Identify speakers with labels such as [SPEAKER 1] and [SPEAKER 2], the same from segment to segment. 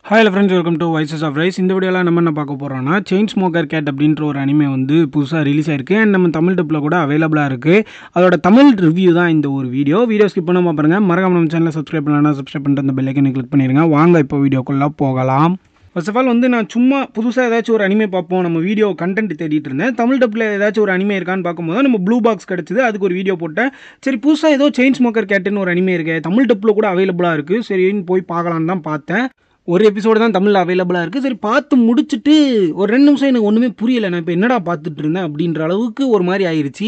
[SPEAKER 1] Hi friends, welcome to voices of rice. இந்த வீடியோவில் நம்ம என்ன பார்க்க போகிறோம்னா, செயின் ஸ்மோக்கர் கேட் அப்படின்ற ஒரு அனிமே வந்து புதுசாக ரிலீஸ் ஆயிருக்கு. அண்ட் நம்ம தமிழ் டப்பில் கூட அவைலபிளாக இருக்குது. அதோட தமிழ் ரிவ்யூ தான் இந்த ஒரு வீடியோ ஸ்கிப் பண்ணாமல் பாருங்கள். மறக்காம நம்ம சேனலை சப்ஸ்கிரைப் பண்ணலாம். சப்ஸ்கிரைப் பண்ணிட்டு அந்த பெல் ஐக்கனை கிளிக் பண்ணிடுங்க. வாங்க இப்போ வீடியோக்குள்ளே போகலாம். ஃபர்ஸ்ட் ஆஃப் ஆல் வந்து நான் சும்மா புதுசாக ஏதாச்சும் ஒரு அனிமே பார்ப்போம், நம்ம வீடியோ கண்டென்ட் தேடிட்டு இருந்தேன். தமிழ் டப்பில் ஏதாச்சும் ஒரு அனிமே இருக்கான்னு பார்க்கும்போது நம்ம ப்ளூ பாக்ஸ் கிடச்சிது. அதுக்கு ஒரு வீடியோ போட்டேன். சரி, புதுசாக ஏதோ செயின் ஸ்மோக்கர் கேட்டுன்னு ஒரு அனிமே இருக்குது, தமிழ் டப்பில் கூட அவைலபிளாக இருக்குது, சரின்னு போய் பார்க்கலான்னு தான் பார்த்தேன். ஒரு எபிசோடு தான் தமிழில் அவைலபிளாக இருக்குது. சரி, பார்த்து முடிச்சுட்டு ஒரு 2 நிமிஷம் எனக்கு ஒன்றுமே புரியலை. நான் இப்போ என்னடா பார்த்துட்டு இருந்தேன் அப்படின்ற அளவுக்கு ஒரு மாதிரி ஆயிடுச்சு.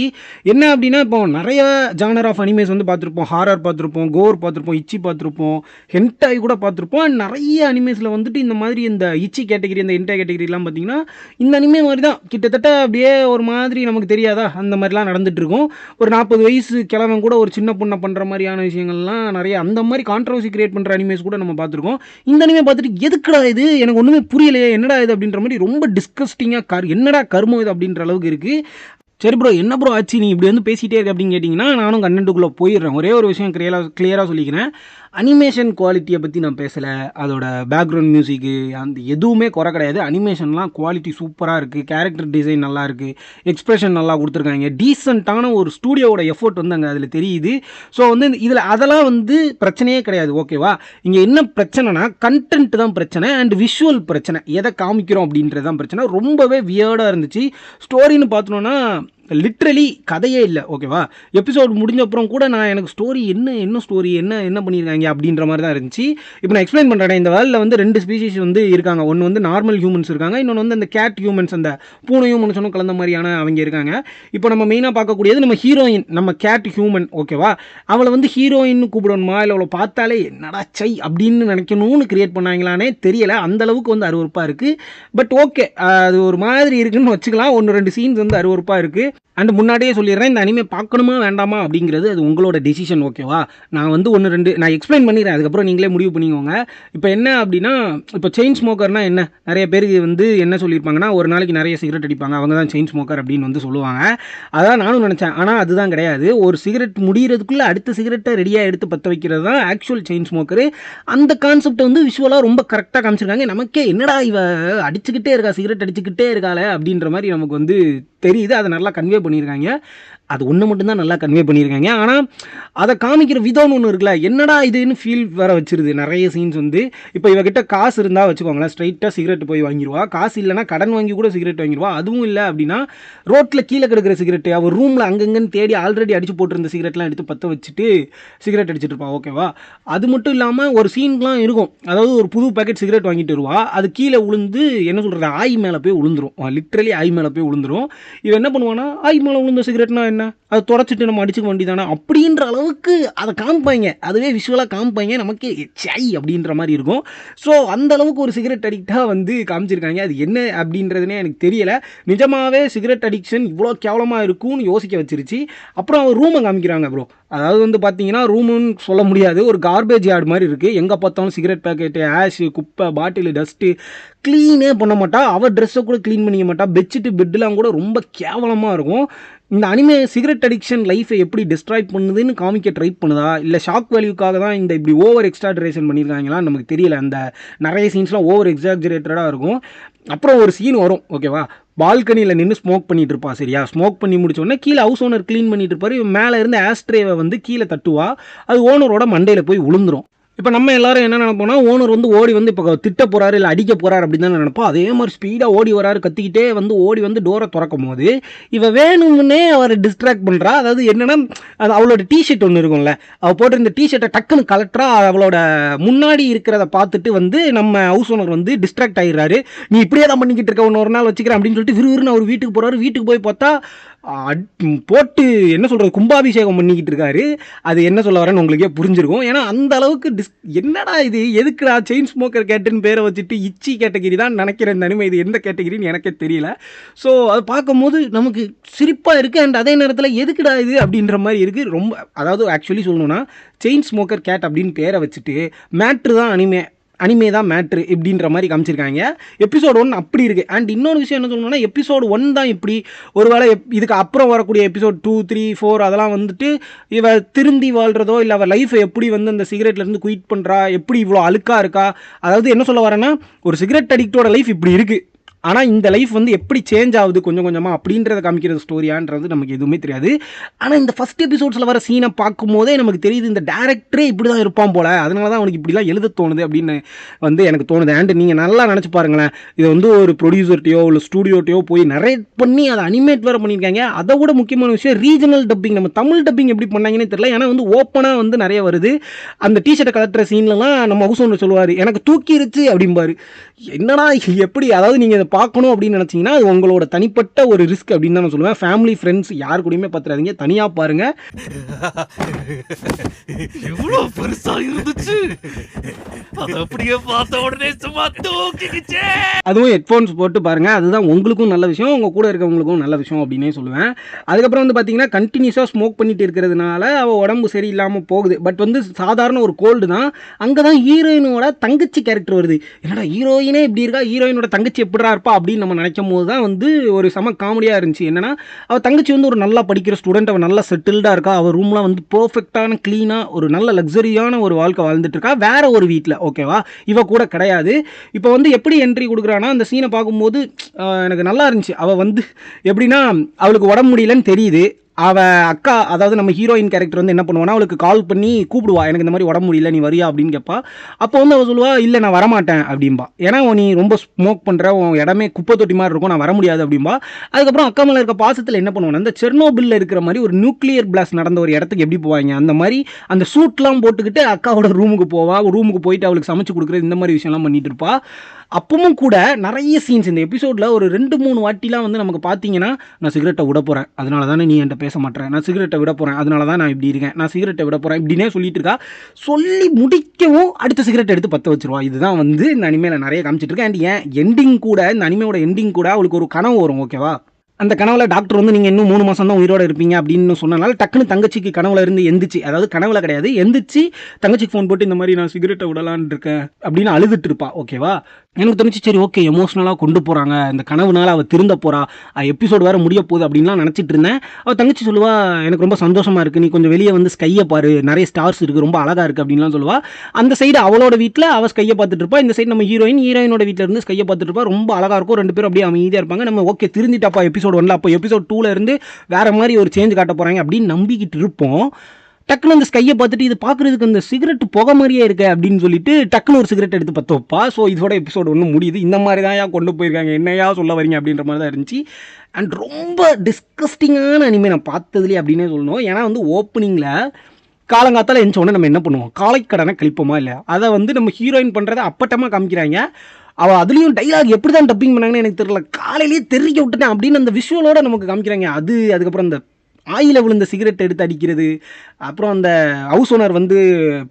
[SPEAKER 1] என்ன அப்படின்னா, இப்போ நிறைய ஜானர் ஆஃப் அனிமேஸ் வந்து பார்த்துருப்போம். ஹாரர் பார்த்துருப்போம், கோர் பார்த்துருப்போம், இச்சி பார்த்துருப்போம், ஹென்டாய் கூட பார்த்துருப்போம். அண்ட் நிறைய அனிமேஸில் வந்துட்டு இந்த மாதிரி இந்த இச்சி கேட்டகிரி, இந்த ஹென்டாய் கேட்டகிரிலாம் பார்த்தீங்கன்னா இந்த அனிமே மாதிரி தான் கிட்டத்தட்ட அப்படியே ஒரு மாதிரி நமக்கு தெரியாதா அந்த மாதிரிலாம் நடந்துட்டு இருக்கும். ஒரு 40 வயசு கிழவன் கூட ஒரு சின்ன பொண்ணை பண்ணுற மாதிரியான விஷயங்கள்லாம் நிறைய அந்த மாதிரி கான்ட்ரவர்சி கிரியேட் பண்ணுற அனிமேஸ் கூட நம்ம பார்த்துருக்கோம். இந்த அனிமே பார்த்துட்டு எதுக்குடா இது, எனக்கு ஒன்றுமே புரியலையே, என்னடா இது அப்படின்ற மாதிரி ரொம்ப டிஸ்கஸ்டிங்காக என்னடா கர்மம் இது அப்படின்ற அளவுக்கு இருக்குது. சரி ப்ரோ, என்ன ப்ரோ ஆச்சு, நீ இப்படி வந்து பேசிகிட்டே இருக்கு அப்படின்னு கேட்டிங்கன்னா, நானும் கண்டென்ட்டுக்குள்ளே போயிடுறேன். ஒரே ஒரு விஷயம் கிளியராக சொல்லிக்கிறேன். அனிமேஷன் குவாலிட்டியை பற்றி நான் பேசலை, அதோட பேக்ரவுண்ட் மியூசிக்கு அந்த எதுவுமே குறை கிடையாது. அனிமேஷன்லாம் குவாலிட்டி சூப்பராக இருக்குது, கேரக்டர் டிசைன் நல்லா இருக்குது, எக்ஸ்பிரஷன் நல்லா கொடுத்துருக்காங்க, டீசெண்டான ஒரு ஸ்டூடியோவோட எஃபோர்ட் வந்து அங்கே அதில் தெரியுது. ஸோ வந்து இதில் அதெல்லாம் வந்து பிரச்சனையே கிடையாது, ஓகேவா. இங்கே என்ன பிரச்சனைனா கண்டென்ட் தான் பிரச்சனை, அண்ட் விஷுவல் பிரச்சனை, எதை காமிக்கிறோம் அப்படின்றது தான் பிரச்சனை. ரொம்பவே வியர்டாக இருந்துச்சு. ஸ்டோரின்னு பார்த்தோன்னா லிட்ரலி கதையே இல்லை, ஓகேவா. எபிசோட் முடிஞ்ச அப்புறம் கூட நான் எனக்கு ஸ்டோரி என்ன ஸ்டோரி என்ன பண்ணியிருக்காங்க அப்படின்ற மாதிரி தான் இருந்துச்சு. இப்போ நான் எக்ஸ்பிளைன் பண்ணுறேன். இந்த வேர்ல்டில் வந்து 2 ஸ்பீஷீஸ் வந்து இருக்காங்க. ஒன்று வந்து நார்மல் ஹியூமன்ஸ் இருக்காங்க, இன்னொன்று வந்து அந்த கேட் ஹியூமன்ஸ், அந்த பூனை ஹியூமன்ஸும் கலந்த மாதிரியான அவங்க இருக்காங்க. இப்போ நம்ம மெயினாக பார்க்கக்கூடியது நம்ம ஹீரோயின், நம்ம கேட் ஹியூமன், ஓகேவா. அவளை வந்து ஹீரோயின்னு கூப்பிடணுமா, இல்லை அவளை பார்த்தாலே என்னடா சை அப்படின்னு நினைக்கணும்னு கிரியேட் பண்ணாங்களானே தெரியலை. அந்தளவுக்கு வந்து அருவருப்பாக இருக்குது. பட் ஓகே, அது ஒரு மாதிரி இருக்குன்னு வச்சுக்கலாம். 1-2 சீன்ஸ் வந்து அருவருப்பாக இருக்குது. அண்ட் முன்னாடியே சொல்லிடுறேன், இந்த அனிமே பார்க்கணுமா வேண்டாமா அப்படிங்கிறது அது உங்களோட டெசிஷன், ஓகேவா. நான் வந்து 1-2 நான் எக்ஸ்பிளைன் பண்ணிடுறேன், அதுக்கப்புறம் நீங்களே முடிவு பண்ணிக்கோங்க. இப்போ என்ன அப்படின்னா, இப்போ செயின் ஸ்மோக்கர்னால் என்ன, நிறைய பேருக்கு வந்து என்ன சொல்லியிருப்பாங்கன்னா, ஒரு நாளைக்கு நிறைய சிகரெட் அடிப்பாங்க, அவங்க தான் செயின் ஸ்மோக்கர் அப்படின்னு வந்து சொல்லுவாங்க. அதான் நானும் நினச்சேன். ஆனால் அதுதான் கிடையாது. ஒரு சிகரெட் முடிகிறதுக்குள்ளே அடுத்த சிகரெட்டை ரெடியாக எடுத்து பற்ற வைக்கிறது தான் ஆக்சுவல் செயின் ஸ்மோக்கரு. அந்த கான்செப்டை வந்து விஷுவலாக ரொம்ப கரெக்டாக காமிச்சிருக்காங்க. நமக்கே என்னடா இவ அடிச்சுக்கிட்டே இருக்கா, சிகரெட் அடிச்சுக்கிட்டே இருக்காளே அப்படின்ற மாதிரி நமக்கு வந்து தெரியுது. அதை நல்லா கன்வே பண்ணியிருக்காங்க. அது ஒன்று மட்டும்தான் நல்லா கன்வே பண்ணியிருக்காங்க. ஆனால் அதை காமிக்கிற விதம்னு ஒன்று இருக்குல்ல, என்னடா இதுன்னு ஃபீல் வர வச்சிருது நிறைய சீன்ஸ் வந்து. இப்போ இவகிட்ட காசு இருந்தால் வச்சுக்கோங்களேன், ஸ்ட்ரைட்டாக சிகரெட் போய் வாங்கிடுவா. காசு இல்லைனா கடன் வாங்கி கூட சிகரெட் வாங்கிடுவா. அதுவும் இல்லை அப்படின்னா ரோட்டில் கீழே கிடக்கிற சிகரெட்டு அவர் ரூமில் அங்கங்கன்னு தேடி ஆல்ரெடி அடித்து போட்டிருந்த சிகரெட்லாம் எடுத்து பற்ற வச்சுட்டு சிகரெட் அடிச்சுட்டு இருப்பா, ஓகேவா. அது மட்டும் இல்லாமல் ஒரு சீன்லாம் இருக்கும், அதாவது ஒரு புது பேக்கெட் சிகரெட் வாங்கிட்டு வருவா, அது கீழே விழுந்து என்ன சொல்கிறது, ஆய் மேலே போய் விழுந்துரும், லிட்ரலி ஆய் மேலே போய் விழுந்துரும். இவன் என்ன பண்ணுவானா, ஆய் மேலே விழுந்த சிகரெட்னா என்ன, அதை தொடச்சிட்டு நம்ம அடிச்சுக்க வேண்டியதானே அப்படின்ற அளவுக்கு அதை காமிப்பாங்க. அதுவே விஷுவலாக காமிப்பாங்க, நமக்கு சை அப்படின்ற மாதிரி இருக்கும். ஸோ அந்த அளவுக்கு ஒரு சிகரெட் அடிக்டாக வந்து காமிச்சிருக்காங்க. அது என்ன அப்படின்றதுனே எனக்கு தெரியலை. நிஜமாகவே சிகரெட் அடிக்ஷன் இவ்வளோ கேவலமாக இருக்கும்னு யோசிக்க வச்சிருச்சு. அப்புறம் அவர் ரூமை காமிக்கிறாங்க ப்ரோ. அதாவது வந்து பார்த்தீங்கன்னா ரூமுன்னு சொல்ல முடியாது, ஒரு கார்பேஜ் யார்டு மாதிரி இருக்குது. எங்கே பார்த்தாலும் சிகரெட் பேக்கெட்டு, ஆஷு, குப்பை, பாட்டிலு, டஸ்ட்டு, க்ளீனே பண்ண மாட்டா. அவள் ட்ரெஸ்ஸை கூட க்ளீன் பண்ணிக்க மாட்டா. பெட்ஷீட்டு, பெட்டெலாம் கூட ரொம்ப கேவலமாக இருக்கும். இந்த அனிமே சிகரெட் அடிக்ஷன் லைஃபை எப்படி டிஸ்ட்ராய் பண்ணுதுன்னு காமிக்க ட்ரை பண்ணுதா, இல்லை ஷாக் வேல்யூக்காக தான் இந்த இப்படி ஓவர் எக்ஸ்ட்ராடரேஷன் பண்ணியிருக்காங்களான்னு நமக்கு தெரியல. அந்த நிறைய சீன்ஸ்லாம் ஓவர் எக்ஸாஜரேட்டடாக இருக்கும். அப்புறம் ஒரு சீன் வரும், ஓகேவா. பால்கனியில் நின்று ஸ்மோக் பண்ணிட்டு இருப்பா, சரியா. ஸ்மோக் பண்ணி முடிச்சோடனே கீழே ஹவுஸ் ஓனர் க்ளீன் பண்ணிட்டு இருப்பாரு. மேலே இருந்து ஆஸ்ட்ரேவை வந்து கீழே தட்டுவா, அது ஓனரோட மண்டையில் போய் விழுந்துரும். இப்போ நம்ம எல்லாரும் என்ன நினைப்போம்னா, ஓனர் வந்து ஓடி வந்து இப்போ திட்ட போகிறாரு இல்லை அடிக்க போகிறாரு அப்படின்னு தான் நினைப்போம். அதே மாதிரி ஸ்பீடாக ஓடி வராரு, கத்திக்கிட்டே வந்து ஓடி வந்து டோரை திறக்கும் போது இவ வேணும்னே அவரை டிஸ்ட்ராக்ட் பண்ணுறா. அதாவது என்னென்னா, அது அவளோட டிஷர்ட் ஒன்று இருக்கும்ல, அவள் போட்டிருந்த டிஷர்ட்டை டக்குன்னு கலெக்டரா அவளோட முன்னாடி இருக்கிறத பார்த்துட்டு வந்து நம்ம ஹவுஸ் ஓனர் வந்து டிஸ்ட்ராக்ட் ஆகிடுறாரு. நீ இப்படியே தான் பண்ணிக்கிட்டு இருக்க, ஒன்று ஒரு நாள் வச்சுக்கிறேன் அப்படின்னு சொல்லிட்டு விறுவிறுன்னு அவர் வீட்டுக்கு போகிறாரு. வீட்டுக்கு போய் பார்த்தா போட்டு என்ன சொல்கிறது, கும்பாபிஷேகம் பண்ணிக்கிட்டு இருக்காரு. அது என்ன சொல்ல வரேன்னு உங்களுக்கே புரிஞ்சிருக்கும். ஏன்னா அந்த அளவுக்கு என்னடா இது, எதுக்குடா செயின் ஸ்மோக்கர் கேட்டுன்னு பேரை வச்சுட்டு இச்சி கேட்டகிரி தான் நினைக்கிறேன் இந்த அனிமே. இது எந்த கேட்டகிரின்னு எனக்கே தெரியல. ஸோ அதை பார்க்கும்போது நமக்கு சிரிப்பாக இருக்குது. அண்ட் அதே நேரத்தில் எதுக்குடா இது அப்படின்ற மாதிரி இருக்குது. ரொம்ப, அதாவது ஆக்சுவலி சொல்லணும்னா செயின் ஸ்மோக்கர் கேட் அப்படின்னு பேரை வச்சுட்டு மேட்ரு தான் அனிமே, அனிமே தான் மேட்ரு இப்படின்ற மாதிரி காமிச்சிருக்காங்க. எபிசோட் 1 அப்படி இருக்குது. அண்ட் இன்னொரு விஷயம் என்ன சொல்லணும்னா, எபிசோட் 1 தான் இப்படி, ஒருவேளை இதுக்கு அப்புறம் வரக்கூடிய எபிசோட் 2, 3, 4 அதெல்லாம் வந்துட்டு இவ திருந்தி வாழ்கிறதோ இல்லை அவள் லைஃப்பை எப்படி வந்து அந்த சிகரெட்லேருந்து குயிட் பண்ணுறா, எப்படி இவ்வளோ அழுக்காக இருக்கா, அதாவது என்ன சொல்ல வரேன்னா ஒரு சிகரெட் அடிக்டோட லைஃப் இப்படி இருக்குது, ஆனால் இந்த லைஃப் வந்து எப்படி சேஞ்ச் ஆகுது கொஞ்சம் கொஞ்சமாக அப்படின்றத காமிக்கிறது ஸ்டோரியான்றது நமக்கு எதுவுமே தெரியாது. ஆனால் இந்த ஃபஸ்ட் எபிசோட்ஸில் வர சீனை பார்க்கும்போதே நமக்கு தெரியுது இந்த டேரக்டரே இப்படி தான் இருப்பான் போல், அதனால தான் அவனுக்கு இப்படிலாம் எழுத தோணுது அப்படின்னு வந்து எனக்கு தோணுது. அண்ட் நீங்கள் நல்லா நினச்சி பாருங்களேன், இது வந்து ஒரு ப்ரொடியூசர்ட்டையோ இல்லை ஸ்டூடியோட்டையோ போய் நரேட் பண்ணி அதை அனிமேட் வேறு பண்ணியிருக்காங்க. அதை விட முக்கியமான விஷயம் ரீஜனல் டப்பிங், நம்ம தமிழ் டப்பிங் எப்படி பண்ணாங்கன்னே தெரியல. ஏன்னா வந்து ஓப்பனாக வந்து நிறைய வருது. அந்த டிஷர்ட்டை கலட்டுற சீன்லலாம் நம்ம ஹவுஸ் ஓனர் சொல்லுவார், எனக்கு தூக்கிருச்சு அப்படிம்பாரு. என்னடா எப்படி, அதாவது நீங்கள் இதை பார்க்கணும் அப்படின்னு நினச்சிங்கன்னா அது உங்களோட தனிப்பட்ட ஒரு ரிஸ்க் அப்படின்னு தான் நான் சொல்லுவேன். ஃபேமிலி ஃப்ரெண்ட்ஸ் யார் கூடயுமே பார்த்துறாதீங்க, தனியாக பாருங்கள்.
[SPEAKER 2] எவ்வளோ பெருசா இருந்துச்சு, அதை அப்படியே பார்த்த உடனே சும்மா தூக்கிக்கிச்சே.
[SPEAKER 1] அதுவும் ஹெட்ஃபோன்ஸ் போட்டு பாருங்கள், அதுதான் உங்களுக்கும் நல்ல விஷயம், உங்கள் கூட இருக்கவங்களுக்கும் நல்ல விஷயம் அப்படின்னே சொல்லுவேன். அதுக்கப்புறம் வந்து பார்த்தீங்கன்னா கண்டினியூஸாக ஸ்மோக் பண்ணிட்டு இருக்கிறதுனால அவள் உடம்பு சரியில்லாமல் போகுது. பட் வந்து சாதாரண ஒரு கோல்டு தான். அங்கே தான் ஹீரோயினோட தங்கச்சி கேரக்டர் வருது. என்னடா ஹீரோயினே இப்படி இருக்கா, ஹீரோயினோட தங்கச்சி எப்படிடா இருப்பா அப்படின்னு நம்ம நினைக்கும் போது தான் வந்து ஒரு செம காமெடியாக இருந்துச்சு. என்னன்னா அவள் தங்கச்சி வந்து ஒரு நல்லா படிக்கிற ஸ்டூடெண்ட், அவள் நல்லா செட்டில்டாக இருக்கா, அவள் ரூம்லாம் வந்து பர்ஃபெக்டான க்ளீனாக ஒரு நல்ல லக்ஸரியான ஒரு வாழ்க்கை வாழ்ந்துட்டு இருக்கா வேற ஒரு வீட்டில். ஓகேவா, இவ கூட கிடையாது. இப்போ வந்து எப்படி என்ட்ரி கொடுக்குறான்னா அந்த சீனை பார்க்கும்போது எனக்கு நல்லா இருந்துச்சு. அவள் வந்து எப்படின்னா அவளுக்கு உடம்பு முடியலன்னு தெரியுது. அவள் அக்கா, அதாவது நம்ம ஹீரோயின் கேரக்டர் வந்து என்ன பண்ணுவானா, அவளுக்கு கால் பண்ணி கூப்பிடுவா, எனக்கு இந்த மாதிரி உடம்பு முடியல நீ வரியா அப்படின்னு கேட்பா. அப்போ வந்து அவள் சொல்லுவா, இல்லை நான் வரமாட்டேன் அப்படின்பா. ஏன்னா நீ ரொம்ப ஸ்மோக் பண்ணுற, உன் இடமே குப்பை தொட்டி மாதிரி இருக்கும், நான் வர முடியாது அப்படின்பா. அதுக்கப்புறம் அக்கா மேலே இருக்க பாசத்தில் என்ன பண்ணுவானா, அந்த செர்னோபில்ல இருக்கிற மாதிரி ஒரு நியூக்ளியர் பிளாஸ்ட் நடந்த ஒரு இடத்துக்கு எப்படி போவாங்க அந்த மாதிரி அந்த சூட்லாம் போட்டுக்கிட்டு அக்காவோட ரூமுக்கு போவா. ரூமுக்கு போயிட்டு அவளுக்கு சமைச்சு கொடுக்குறது இந்த மாதிரி விஷயம்லாம் பண்ணிட்டு இருப்பா. அப்பவும் கூட நிறைய சீன்ஸ் இந்த எபிசோடில் ஒரு 2-3 வாட்டிலாம் வந்து நமக்கு பார்த்தீங்கன்னா, நான் சிகரெட்டை விட போகிறேன் அதனால தானே நீ என்கிட்ட பேச மாட்டேன், நான் சிகரெட்டை விட போகிறேன் அதனால தான் நான் இப்படி இருக்கேன், நான் சிகரெட்டை விட போகிறேன் இப்படின்னே சொல்லிட்டு இருக்கா. சொல்லி முடிக்கவும் அடுத்த சிகரெட் எடுத்து பற்ற வச்சிருவா. இதுதான் வந்து இந்த அனிமேல நிறைய காமிச்சிட்டு இருக்கேன். அண்ட் ஏன் எண்டிங் கூட, இந்த அனிமையோட எண்டிங் கூட அவளுக்கு ஒரு கனவு வரும். ஓகேவா, அந்த கனவுல டாக்டர் வந்து நீங்கள் இன்னும் 3 மாதம் தான் உயிரோடு இருப்பீங்க அப்படின்னு சொன்னனால டக்குன்னு தங்கச்சிக்கு கனவுல இருந்து எந்திரிச்சு, அதாவது கனவுல கிடையாது எந்திரிச்சு தங்கச்சிக்கு ஃபோன் போட்டு இந்த மாதிரி நான் சிகரெட்டை விடலான்னு இருக்கேன் அப்படின்னு அழுதுட்டு இருப்பா. ஓகேவா, எனக்கு தெரிஞ்சு சரி ஓகே எமோஷ்னலாக கொண்டு போகிறாங்க, இந்த கனவுனால அவள் திருந்த போகிறா, எபிசோடு வேறு முடிய போகுது அப்படின்லாம் நினச்சிட்டு இருந்தேன். அவள் தங்கச்சி சொல்லுவா, எனக்கு ரொம்ப சந்தோஷமாக இருக்குது, நீ கொஞ்சம் வெளியே வந்து ஸ்கையை பாரு, நிறைய ஸ்டார்ஸ் இருக்குது, ரொம்ப அழகாக இருக்குது அப்படின்லாம் சொல்லுவா. அந்த சைடு அவளோட வீட்டில் அவள் ஸ்கையை பார்த்துட்டு இருப்பா, இந்த சைடு நம்ம ஹீரோயினோட வீட்டில் இருந்து ஸ்கையை பார்த்துட்டு இருப்பா. ரொம்ப அழகாக இருக்கும், 2 பேரும் அப்படியே அமைதியாக இருப்பாங்க. நம்ம ஓகே திருந்திட்டாப்பா எபிசோட் 1ல, அப்போ எபிசோட் 2ல இருந்து வேற மாதிரி ஒரு சேஞ்ச் காட்ட போகிறாங்க அப்படின்னு நம்பிக்கிட்டு இருப்போம். டக்குன்னு அந்த ஸ்கையை பார்த்துட்டு இது பார்க்குறதுக்கு அந்த சிகரெட் புகை மாதிரியே இருக்கு அப்படின்னு சொல்லிட்டு டக்குன்னு ஒரு சிகரெட் எடுத்து பற்ற வைப்பா. ஸோ இதோட எபிசோடு 1 முடியுது. இந்த மாதிரி தான் ஏன் கொண்டு போயிருக்காங்க, என்னையா சொல்ல வரீங்க அப்படின்ற மாதிரி தான் இருந்துச்சு. அண்ட் ரொம்ப டிஸ்கஸ்டிங்கான அனிமே நான் பார்த்ததுலேயே அப்படின்னே சொல்லணும். ஏன்னா வந்து ஓப்பனிங்கில் காலங்காத்தால் எழுந்த உடனே நம்ம என்ன பண்ணுவோம், காலைக்கடனை கழிப்போமா இல்லை, அதை வந்து நம்ம ஹீரோயின் பண்ணுறதை அப்பட்டமாக காமிக்கிறாங்க. அவள் அதுலேயும் டைலாக் எப்படி தான் டப்பிங் பண்ணாங்கன்னு எனக்கு தெரியல, காலையிலேயே தெரிவிக்க விட்டுட்டேன் அப்படின்னு அந்த விஷுவலோட நமக்கு காமிக்கிறாங்க. அதுக்கப்புறம் அந்த ஆயில விழுந்த சிகரெட் எடுத்து அடிக்கிறது, அப்புறம் அந்த ஹவுஸ் ஓனர் வந்து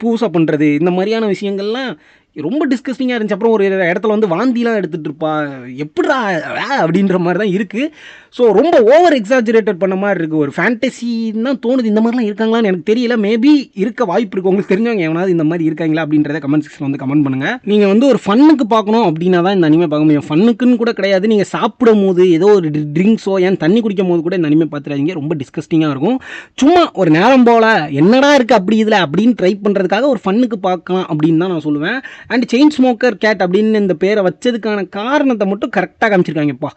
[SPEAKER 1] பூசா பண்ணுறது, இந்த மாதிரியான விஷயங்கள்லாம் ரொம்ப டிஸ்கஸ்டிங்காக இருந்துச்சு. அப்புறம் ஒரு இடத்துல வந்து வாந்திலாம் எடுத்துகிட்டு இருப்பா, எப்படிடா அப்படின்ற மாதிரி தான் இருக்குது. ஸோ ரொம்ப ஓவர் எக்ஸாஜரேட்டட் பண்ண மாதிரி இருக்குது, ஒரு ஃபேண்டசின்னு தான் தோணுது. இந்த மாதிரிலாம் இருக்காங்களான்னு எனக்கு தெரியல, மேபி இருக்க வாய்ப்பு இருக்குது. உங்களுக்கு தெரிஞ்சவங்க எவனாவது இந்த மாதிரி இருக்காங்களா அப்படின்றத கமெண்ட் செக்ஷன் வந்து கமெண்ட் பண்ணுங்கள். நீங்கள் வந்து ஒரு ஃபன்னுக்கு பார்க்கணும் அப்படின்னா தான் இந்த அனிமே பார்க்க முடியும். ஃபன்னுக்குன்னு கூட கிடையாது, நீங்கள் சாப்பிடும் போது ஏதோ ஒரு ட்ரிங்க்ஸோ ஏன் தண்ணி குடிக்கும் போது கூட இந்த அனிமே பார்த்துறாதீங்க, ரொம்ப டிஸ்கஸ்டிங்காக இருக்கும். சும்மா ஒரு நேரம் போல் என்னடா இருக்குது அப்படி இதில் அப்படின்னு ட்ரை பண்ணுறதுக்காக ஒரு ஃபன்னுக்கு பார்க்கலாம் அப்படின்னு தான் நான் சொல்லுவேன். அண்ட் செயின் ஸ்மோக்கர் கேட் அப்படின்னு இந்த பேரை வச்சதுக்கான காரணத்தை மட்டும் கரெக்டாக காமிச்சிருக்காங்கப்பா.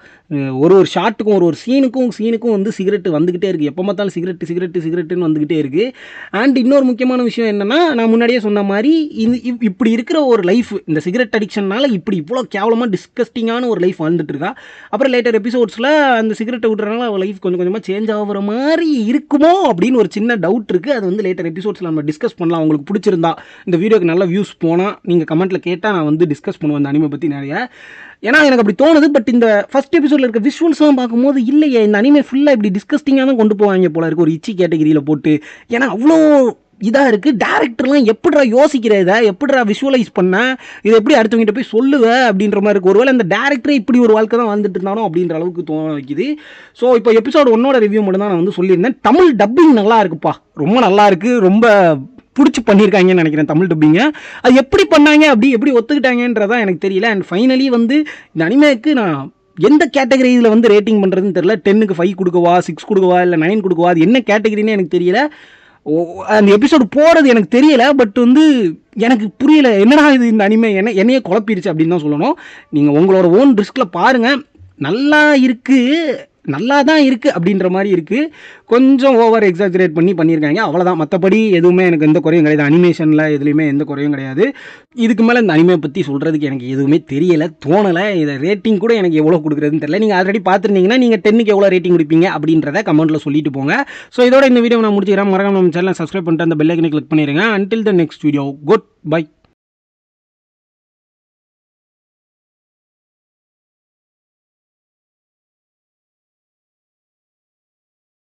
[SPEAKER 1] ஒரு ஷாட்டுக்கும் ஒரு சீனுக்கும் வந்து சிகரெட் வந்துக்கிட்டே இருக்குது, எப்போ பார்த்தாலும் சிகரெட்டுன்னு வந்துக்கிட்டே இருக்குது. அண்ட் இன்னொரு முக்கியமான விஷயம் என்னென்னா, நான் முன்னாடியே சொன்ன மாதிரி இப்படி இருக்கிற ஒரு லைஃப், இந்த சிகரெட் அடிக்ஷன்னால இவ்வளோ கேவலமாக டிஸ்கஸ்டிங்கான ஒரு லைஃப் வாழ்ந்துட்டு இருக்கா. அப்புறம் லேட்டர் எபிசோட்ஸில் அந்த சிகரெட்டை விட்டுறதுனால அவள் லைஃப் கொஞ்சம் கொஞ்சமாக சேஞ்ச் ஆகிற மாதிரி இருக்குமோ அப்படின்னு ஒரு சின்ன டவுட் இருக்குது. அது வந்து லேட்டர் எபிசோட்ஸில் நம்ம டிஸ்கஸ் பண்ணலாம். உங்களுக்கு பிடிச்சிருந்தா இந்த வீடியோக்கு நல்ல வியூஸ் போனால் நீங்கள் கமெண்ட்டில் கேட்டால் நான் வந்து டிஸ்கஸ் பண்ணுவேன் இந்த அனிமே பற்றி நிறைய. ஏன்னா எனக்கு அப்படி தோணுது. பட் இந்த ஃபஸ்ட் எபிசோடில் இருக்க விஷுவல்ஸ்லாம் பார்க்கும்போது இல்லையே, இந்த அனிமே ஃபுல்லாக இப்படி டிஸ்கஸ்டிங்காக தான் கொண்டு போவாங்க போல இருக்குது, ஒரு இச்சி கேட்டகிரியில் போட்டு. ஏன்னா அவ்வளோ இதாக இருக்குது. டேரக்டர்லாம் எப்படிடா யோசிக்கிற, இதை எப்படிடா விஷுவலைஸ் பண்ண, இதை எப்படி அடுத்தவங்கிட்ட போய் சொல்லுவேன் அப்படின்ற மாதிரி இருக்குது. ஒருவேளை இந்த டேரக்டரே இப்படி ஒரு வாழ்க்கை தான் வாழ்ந்துட்டு இருந்தாலும் அப்படின்ற அளவுக்கு தோண வைக்குது. ஸோ இப்போ எபிசோடு 1 ரிவ்யூ மட்டும் தான் நான் வந்து சொல்லியிருந்தேன். தமிழ் டப்பிங் நல்லா இருக்குப்பா, ரொம்ப நல்லா இருக்குது. ரொம்ப பிடிச்சி பண்ணியிருக்காங்கன்னு நினைக்கிறேன் தமிழ் டப்பிங்க. அது எப்படி பண்ணாங்க, எப்படி ஒத்துக்கிட்டாங்கன்றதான் எனக்கு தெரியல. அண்ட் ஃபைனலி வந்து இந்த அனிமேக்கு நான் எந்த கேட்டகரி இதில் வந்து ரேட்டிங் பண்ணுறதுன்னு தெரியல. 10க்கு 5 கொடுக்கவா, 6 கொடுக்கவா, இல்லை 9 கொடுக்கவா, அது என்ன கேட்டகரின்னு எனக்கு தெரியல. அந்த எபிசோடு போகிறது எனக்கு தெரியல. பட் வந்து எனக்கு புரியல, என்னடா இது இந்த அனிமே என்னையே குழப்பிடுச்சு அப்படின்னு தான் சொல்லணும். நீங்கள் உங்களோட ஓன் ரிஸ்கில் பாருங்கள். நல்லா தான் இருக்குது அப்படின்ற மாதிரி இருக்குது. கொஞ்சம் ஓவர் எக்ஸாஜரேட் பண்ணியிருக்காங்க, அவ்வளோதான். மற்றபடி எதுவுமே எனக்கு எந்த குறையும் கிடையாது. அனிமேஷனில் எதுலேயுமே எந்த குறையும் கிடையாது. இதுக்கு மேலே இந்த அனிமே பற்றி சொல்கிறதுக்கு எனக்கு எதுவுமே தெரியலை, தோணலை. இதை ரேட்டிங் கூட எனக்கு எவ்வளோ கொடுக்குறதுன்னு தெரியல. நீங்கள் ஆல்ரெடி பார்த்துருந்தீங்கன்னா நீங்கள் 10க்கு எவ்வளோ ரேட்டிங் கொடுப்பீங்க அப்படின்றத கமெண்ட்டில் சொல்லிட்டு போங்க. ஸோ இதோட இந்த வீடியோ நான் முடிச்சுக்கிறேன். மறக்காம நம்ம சேனலை சப்ஸ்கிரைப் பண்ணிட்டு அந்த பெல் ஐக்கனை கிளிக் பண்ணிடுங்க. Until the next video, good bye.